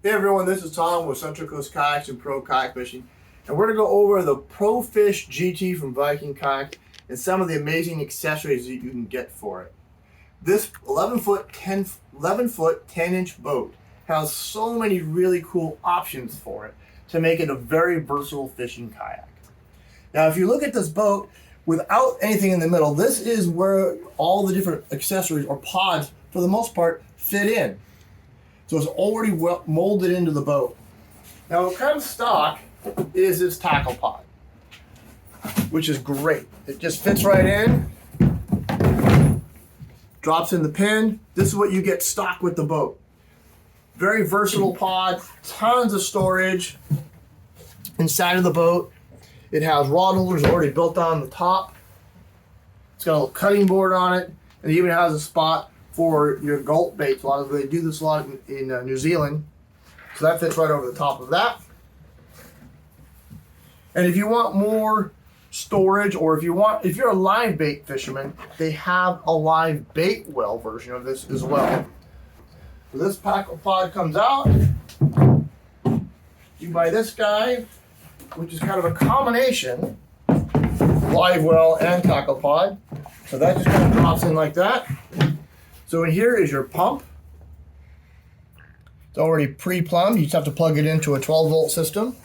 Hey everyone, this is Tom with Central Coast Kayaks and Pro Kayak Fishing, and we're going to go over the Profish GT from Viking Kayak and some of the amazing accessories that you can get for it. This 11 foot 10 inch boat has so many really cool options for it to make it a very versatile fishing kayak. Now if you look at this boat without anything in the middle, this is where all the different accessories or pods for the most part fit in. So it's already well molded into the boat. Now what comes stock is this tackle pod, which is great. It just fits right in, drops in the pin. This is what you get stock with the boat. Very versatile pod, tons of storage inside of the boat. It has rod holders already built on the top. It's got a little cutting board on it, and it even has a spot for your gulp baits. They do this a lot in New Zealand, so that fits right over the top of that. And if you want more storage, or if you're a live bait fisherman, they have a live bait well version of this as well. So this tackle pod comes out. You buy this guy, which is kind of a combination live well and tackle pod. So that just kind of drops in like that. So in here is your pump. It's already pre-plumbed. You just have to plug it into a 12-volt system.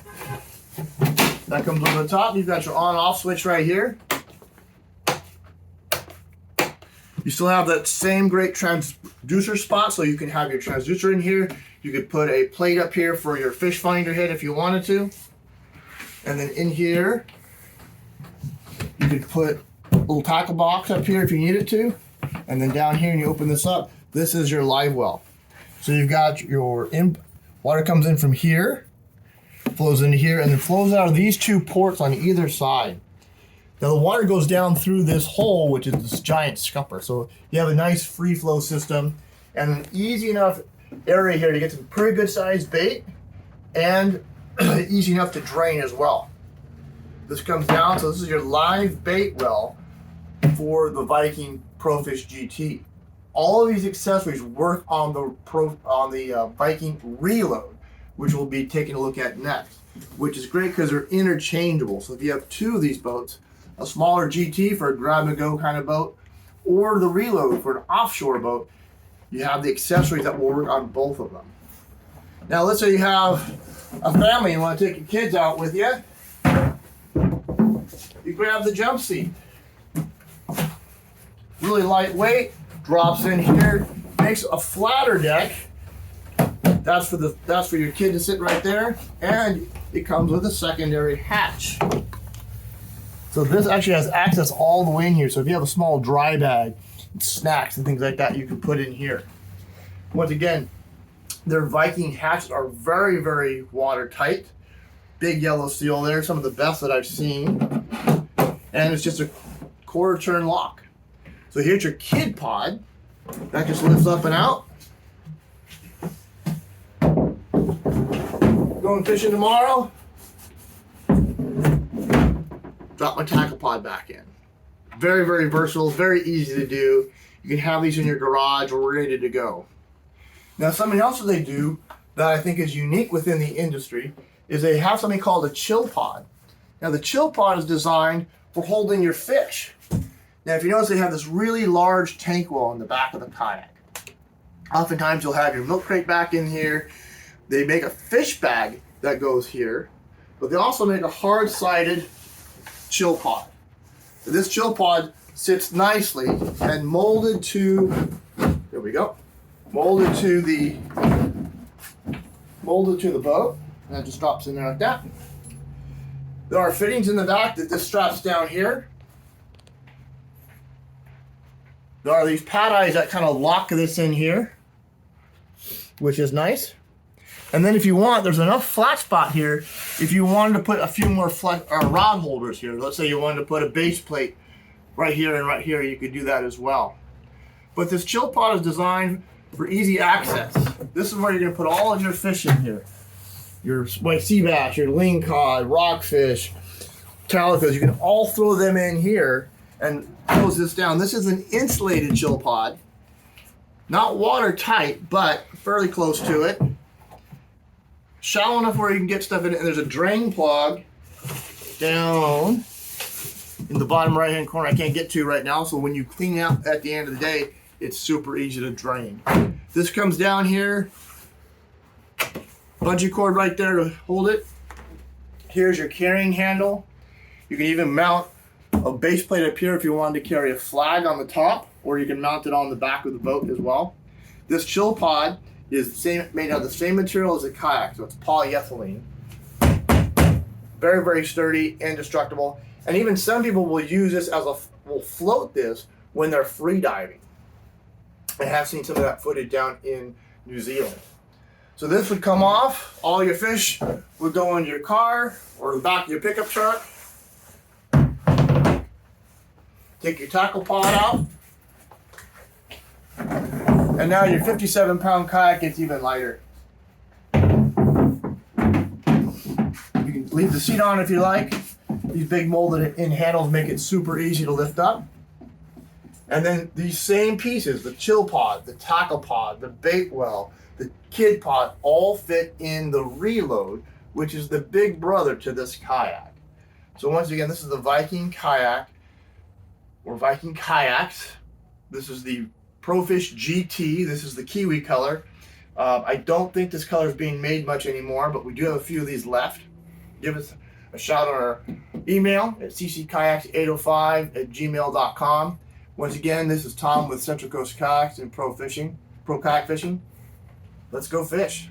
That comes over the top. You've got your on-off switch right here. You still have that same great transducer spot, so you can have your transducer in here. You could put a plate up here for your fish finder head if you wanted to. And then in here, you could put a little tackle box up here if you needed to. And then down here, and you open this up, this is your live well. So you've got your water comes in from here, flows into here, and then flows out of these two ports on either side. Now the water goes down through this hole, which is this giant scupper. So you have a nice free flow system and an easy enough area here to get some pretty good sized bait, and easy enough to drain as well. This comes down, so this is your live bait well for the Viking Profish GT. All of these accessories work on the Viking Reload, which we'll be taking a look at next, which is great because they're interchangeable. So if you have two of these boats, a smaller GT for a grab-and-go kind of boat, or the Reload for an offshore boat, you have the accessories that will work on both of them. Now let's say you have a family and want to take your kids out with you. You grab the jump seat. Really lightweight, drops in here, makes a flatter deck. That's for your kid to sit right there, and it comes with a secondary hatch. So this actually has access all the way in here. So if you have a small dry bag, snacks and things like that, you can put in here. Once again, their Viking hatches are very, very watertight. Big yellow seal there, some of the best that I've seen. And it's just a quarter turn lock. So here's your kid pod. That just lifts up and out. Going fishing tomorrow. Drop my tackle pod back in. Very, very versatile, very easy to do. You can have these in your garage or ready to go. Now something else that they do that I think is unique within the industry is they have something called a chill pod. Now the chill pod is designed for holding your fish. Now, if you notice, they have this really large tank well in the back of the kayak. Oftentimes, you'll have your milk crate back in here. They make a fish bag that goes here, but they also make a hard-sided chill pod. This chill pod sits nicely and molded to, there we go, molded to the boat. And that just drops in there like that. There are fittings in the back that this straps down here. There are these pad eyes that kind of lock this in here, which is nice. And then if you want, there's enough flat spot here. If you wanted to put a few more rod holders here, let's say you wanted to put a base plate right here and right here, you could do that as well. But this chill pod is designed for easy access. This is where you're gonna put all of your fish in here. Your white sea bass, your lingcod, rockfish, calicos, you can all throw them in here and close this down. This is an insulated chill pod. Not watertight, but fairly close to it. shallow enough where you can get stuff in it. And there's a drain plug down in the bottom right hand corner I can't get to right now. So when you clean out at the end of the day, it's super easy to drain. This comes down here. Bungee cord right there to hold it. Here's your carrying handle. You can even mount a base plate up here if you wanted to carry a flag on the top, or you can mount it on the back of the boat as well. This chill pod is made out of the same material as a kayak, so it's polyethylene. Very, very sturdy, indestructible. And even some people will use this will float this when they're free diving. I have seen some of that footage down in New Zealand. So this would come off, all your fish would go in your car or the back of your pickup truck. Take your tackle pod out. And now your 57-pound kayak gets even lighter. You can leave the seat on if you like. These big molded in handles make it super easy to lift up. And then these same pieces, the chill pod, the tackle pod, the bait well, the kid pod, all fit in the Reload, which is the big brother to this kayak. So once again, this is the Viking kayak, or Viking kayaks. This is the Profish GT. This is the kiwi color. I don't think this color is being made much anymore, but we do have a few of these left. Give us a shout on our email at cckayaks805@gmail.com. Once again, this is Tom with Central Coast Kayaks and Pro Kayak Fishing. Let's go fish.